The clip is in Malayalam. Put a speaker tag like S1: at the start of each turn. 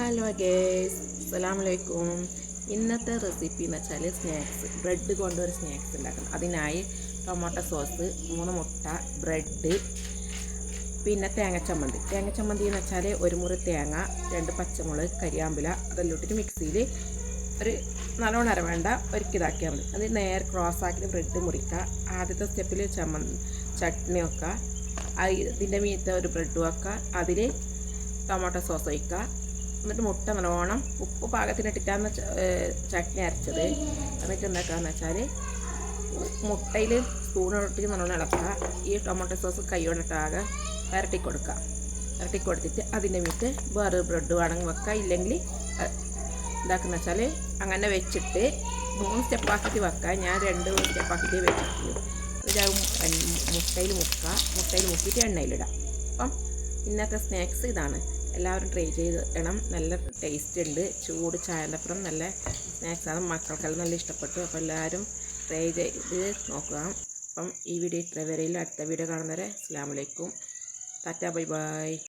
S1: ഹലോ ഗേസ്, അസ്സലാമലൈക്കും. ഇന്നത്തെ റെസിപ്പി എന്ന് വെച്ചാൽ ബ്രെഡ് കൊണ്ടൊരു സ്നാക്സ് ഉണ്ടാക്കണം. അതിനായി ടൊമാറ്റോ സോസ്, 3 മുട്ട, ബ്രെഡ്, പിന്നെ തേങ്ങച്ചമ്മന്തി എന്ന് വെച്ചാൽ ഒരു മുറി തേങ്ങ, 2 പച്ചമുളക്, കരിയാമ്പില അതെല്ലാം ഇട്ടിട്ട് മിക്സിയിൽ ഒരു നല്ലോണം അരവേണ്ട ഒരിക്കലാക്കിയാൽ മതി. അത് നേരെ ക്രോസ് ആക്കിയിട്ട് ബ്രെഡ് മുറിക്കുക. ആദ്യത്തെ സ്റ്റെപ്പിൽ ചട്നി വെക്കുക. ഇതിൻ്റെ മീത്തെ ഒരു ബ്രെഡ് വെക്കുക. അതിൽ ടൊമാറ്റോ സോസ് ഒഴിക്കുക. എന്നിട്ട് മുട്ട നല്ലോണം ഉപ്പ് പാകത്തിനിട്ടിട്ടാണ് ചട്നി അരച്ചത്. എന്നിട്ട് എന്താക്കാന്ന് വെച്ചാൽ മുട്ടയിൽ സ്പൂണിട്ട് നല്ലോണം ഇളക്കുക. ഈ ടൊമാറ്റോ സോസ് കൈയോടിട്ടാകെ ഇരട്ടി കൊടുത്തിട്ട് അതിൻ്റെ മീറ്റ് വേറെ ബ്രെഡ് വേണമെങ്കിൽ വെക്കുക. ഇല്ലെങ്കിൽ എന്താക്കുന്ന വെച്ചാൽ അങ്ങനെ വെച്ചിട്ട് 3 സ്റ്റെപ്പാക്കിയിട്ട് വെക്കുക. ഞാൻ 2 സ്റ്റെപ്പാക്കിയിട്ട് വെച്ചിട്ടുള്ളൂ. എന്നിട്ട് മുട്ടയിൽ മുക്കിയിട്ട് എണ്ണയിലിടാം. അപ്പം ഇന്നത്തെ സ്നാക്സ് ഇതാണ്. എല്ലാവരും ട്രൈ ചെയ്യണം. നല്ല ടേസ്റ്റ് ഉണ്ട്. ചൂട് ചായൻ്റെപ്പുറം നല്ല സ്നാക്സാണ്. മക്കൾക്കെല്ലാം നല്ല ഇഷ്ടപ്പെട്ടു. അപ്പോൾ എല്ലാവരും ട്രൈ ചെയ്ത് നോക്കുക. അപ്പം ഈ വീഡിയോ ഇത്ര വരെയില്ല. അടുത്ത വീഡിയോ കാണുന്നവരെ അസ്സലാമു അലൈക്കും. Tata bye bye.